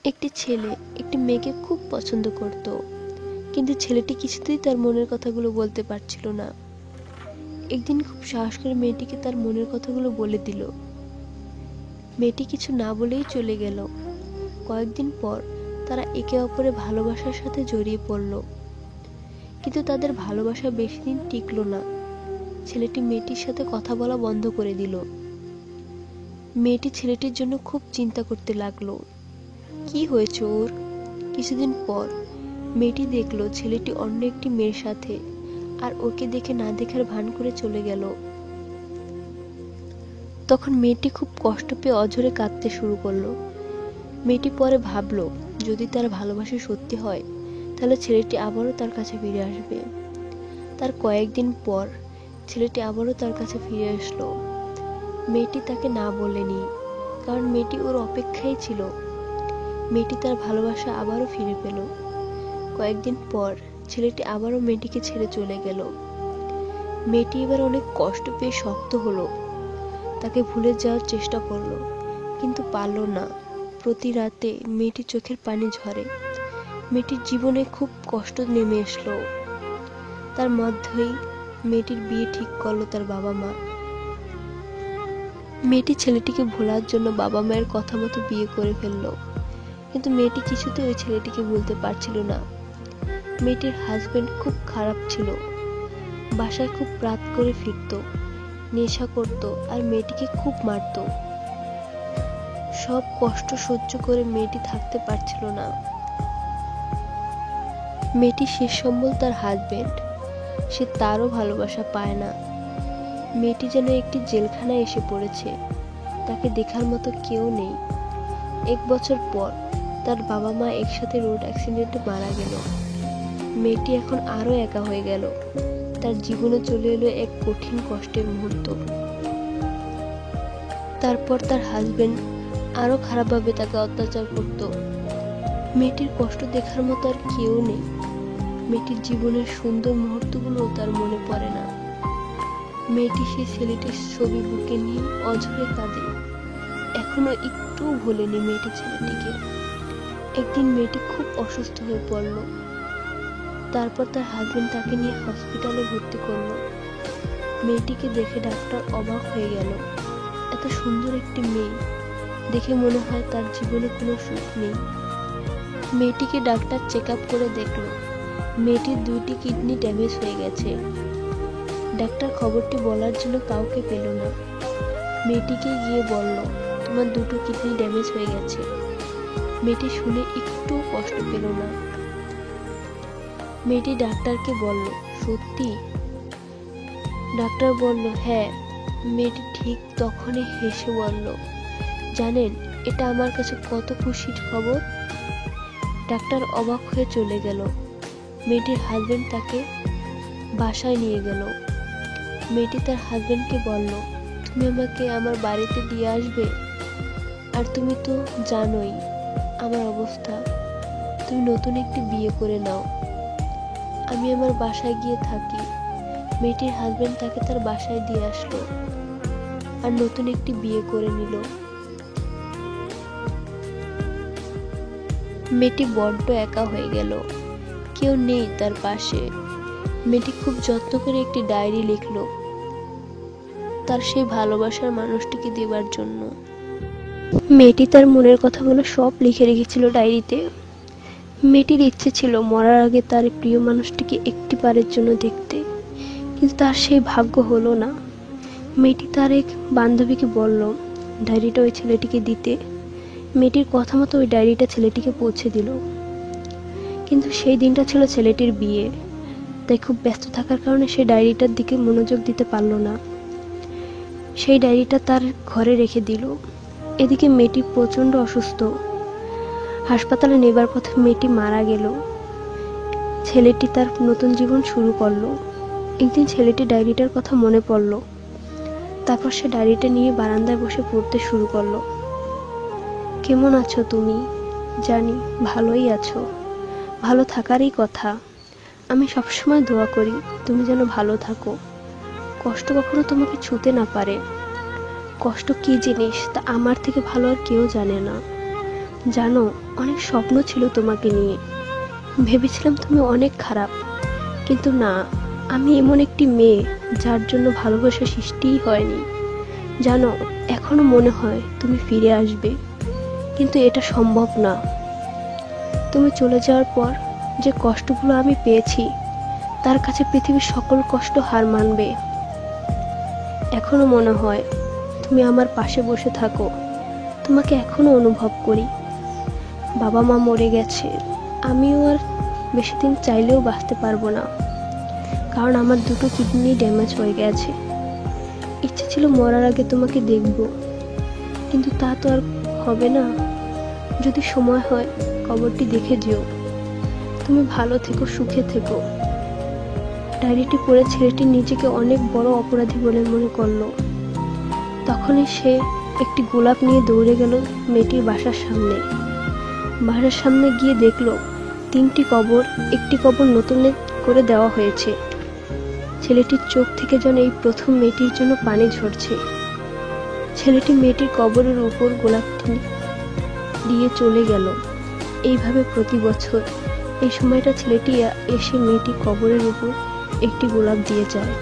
একটি ছেলে একটি মেয়েকে খুব পছন্দ করত, কিন্তু ছেলেটি কিছুতেই তার মনের কথাগুলো বলতে পারছিল না। একদিন খুব সাহস করে মেয়েটিকে তার মনের কথাগুলো বলে দিল। মেয়েটি কিছু না বলেই চলে গেল। কয়েকদিন পর তারা একে অপরের ভালোবাসার সাথে জড়িয়ে পড়ল, কিন্তু তাদের ভালোবাসা বেশি দিন টিকল না। ছেলেটি মেয়েটির সাথে কথা বলা বন্ধ করে দিল। মেয়েটি ছেলেটির জন্য খুব চিন্তা করতে লাগলো, কি হয়েছে ওর। কিছুদিন পর মেয়েটি দেখলো ছেলেটি অন্য একটি মেয়ের সাথে, আর ওকে দেখে না দেখার ভান করে চলে গেল। তখন মেয়েটি খুব কষ্ট পেয়ে অঝরে কাঁদতে শুরু করলো। মেয়েটি পরে ভাবলো, যদি তার ভালোবাসা সত্যি হয় তাহলে ছেলেটি আবারও তার কাছে ফিরে আসবে। তার কয়েকদিন পর ছেলেটি আবারও তার কাছে ফিরে আসলো। মেয়েটি তাকে না বলেনি, কারণ মেয়েটি ওর অপেক্ষায় ছিল। মেয়েটি তার ভালোবাসা আবারও ফিরে পেল। কয়েকদিন পর ছেলেটি আবারও মেয়েটিকে ছেড়ে চলে গেল। মেয়েটি এবার অনেক কষ্ট পেয়ে শক্ত হলো, তাকে ভুলে যাওয়ার চেষ্টা করলো, কিন্তু পারল না। প্রতি রাতে মেয়েটির চোখের পানি ঝরে। মেয়েটির জীবনে খুব কষ্ট নেমে আসলো। তার মধ্যেই মেয়েটির বিয়ে ঠিক করলো তার বাবা মা। মেয়েটি ছেলেটিকে ভোলার জন্য বাবা মায়ের কথা মতো বিয়ে করে ফেললো, কিন্তু মেয়েটি কিছুতেই ওই ছেলেটিকে ভুলতে পারছিল না। মেয়েটির হাজবেন্ড খুব খারাপ ছিল, বাসায় খুব রাত করে ফিরত, নেশা করত আর মেয়েটিকে খুব মারত। সব কষ্ট সহ্য করে মেয়েটি থাকতে পারছিল না। মেয়েটির শেষ সম্বল তার হাজবেন্ড, সে তারও ভালোবাসা পায় না। মেয়েটি যেন একটি জেলখানায় এসে পড়েছে, তাকে দেখার মতো কেউ নেই। 1 বছর পর তার বাবা মা একসাথে রোড অ্যাক্সিডেন্টে মারা গেল। মেয়েটি এখন আরো একা হয়ে গেল। তার জীবনে চলে এলো এক কঠিন কষ্টের মুহূর্ত। তারপর তার হাজবেন্ড আরো খারাপভাবে তাকে অত্যাচার করত। মেয়েটির কষ্ট দেখার মতো আর কেউ নেই। মেয়েটির জীবনের সুন্দর মুহূর্তগুলো তার মনে পড়ে না। মেয়েটি সেই ছেলেটির ছবি বুকে নিয়ে অঝরে কাঁদে। এখনো একটু ভোলেনি মেয়েটি ছেলেটিকে। একদিন মেয়েটি খুব অসুস্থ হয়ে পড়ল। তারপর তার হাজবেন্ড তাকে নিয়ে হসপিটালে ভর্তি করলো। মেয়েটিকে দেখে ডাক্তার অবাক হয়ে গেল। এত সুন্দর একটি মেয়ে দেখে মনে হয় তার জীবনে কোনো সুখ নেই। মেয়েটিকে ডাক্তার চেক আপ করে দেখলো মেয়েটির 2টি কিডনি ড্যামেজ হয়ে গেছে। ডাক্তার খবরটি বলার জন্য কাউকে পেল না। মেয়েটিকে গিয়ে বলল, তোমার 2টো কিডনি ড্যামেজ হয়ে গেছে। মেয়েটি শুনে একটু কষ্ট পেল না। মেয়েটি ডাক্তারকে বলল, সত্যি? ডাক্তার বলল, হ্যাঁ। মেয়েটি ঠিক তখনই হেসে বলল, জানেন এটা আমার কাছে কত খুশির খবর। ডাক্তার অবাক হয়ে চলে গেল। মেয়েটির হাজবেন্ড তাকে বাসায় নিয়ে গেল। মেয়েটি তার হাজবেন্ডকে বলল, তুমি আমাকে আমার বাড়িতে দিয়ে আসবে? আর তুমি তো জানোই আমার অবস্থা, তুমি নতুন একটি বিয়ে করে নাও, আমি আমার বাসায় গিয়ে থাকি। মেয়েটির হাজবেন্ড তাকে তার বাসায় দিয়ে আসলো আর নতুন একটি বিয়ে করে নিল। মেয়েটি বড্ড একা হয়ে গেল, কেউ নেই তার পাশে। মেয়েটি খুব যত্ন করে একটি ডায়েরি লিখলো তার সেই ভালোবাসার মানুষটিকে দেবার জন্য। মেয়েটি তার মনের কথাগুলো সব লিখে রেখেছিল ডায়েরিতে। মেয়েটির ইচ্ছে ছিল মরার আগে তার প্রিয় মানুষটিকে একটি বারের জন্য দেখতে, কিন্তু তার সেই ভাগ্য হলো না। মেয়েটি তার এক বান্ধবীকে বলল ডায়েরিটা ওই ছেলেটিকে দিতে। মেয়েটির কথা মতো ওই ডায়েরিটা ছেলেটিকে পৌঁছে দিল। কিন্তু সেই দিনটা ছিল ছেলেটির বিয়ে, তাই খুব ব্যস্ত থাকার কারণে সে ডায়েরিটার দিকে মনোযোগ দিতে পারল না। সেই ডায়েরিটা তার ঘরে রেখে দিল। এদিকে মেয়েটি প্রচন্ড অসুস্থ। হাসপাতালে নেবার পথে মেয়েটি মারা গেল। ছেলেটি তার নতুন জীবন শুরু করলো। একদিন ছেলেটি ডায়েরিটার কথা মনে পড়ল। তারপর সে ডায়েরিটা নিয়ে বারান্দায় বসে পড়তে শুরু করলো। কেমন আছো তুমি? জানি ভালোই আছো, ভালো থাকারই কথা। আমি সবসময় দোয়া করি তুমি যেন ভালো থাকো, কষ্ট কখনো তোমাকে ছুঁতে না পারে। কষ্ট কি জিনিস তা আমার থেকে ভালো আর কেউ জানে না। জানো, অনেক স্বপ্ন ছিল তোমাকে নিয়ে। ভেবেছিলাম তুমি অনেক খারাপ, কিন্তু না, আমি এমন একটি মেয়ে যার জন্য ভালোবাসা সৃষ্টিই হয়নি। জানো, এখনো মনে হয় তুমি ফিরে আসবে, কিন্তু এটা সম্ভব না। তুমি চলে যাওয়ার পর যে কষ্টগুলো আমি পেয়েছি, তার কাছে পৃথিবীর সকল কষ্ট হার মানবে। এখনো মনে হয় তুমি আমার পাশে বসে থাকো, তোমাকে এখনো অনুভব করি। বাবা মা মরে গেছে, আমিও আর বেশি দিন চাইলেও বাঁচতে পারবো না, কারণ আমার দুটো কিডনি ড্যামেজ হয়ে গেছে। ইচ্ছে ছিল মরার আগে তোমাকে দেখব, কিন্তু তা তো আর হবে না। যদি সময় হয় কবরটি দেখে যেও। তুমি ভালো থেকো, সুখে থেকো। ডায়েরিটি পড়ে ছেলেটি নিজেকে অনেক বড় অপরাধী বলে মনে করলো। তখনই সে একটি গোলাপ নিয়ে দৌড়ে গেল মেয়েটির বাসার সামনে। বাসার সামনে গিয়ে দেখলো 3টি কবর, একটি কবর নতুন করে দেওয়া হয়েছে। ছেলেটির চোখ থেকে যেন এই প্রথম মেয়েটির জন্য পানি ঝরছে। ছেলেটি মেয়েটির কবরের উপর গোলাপটি দিয়ে চলে গেল। এইভাবে প্রতি বছর এই সময়টা ছেলেটি এসে মেয়েটির কবরের উপর একটি গোলাপ দিয়ে যায়।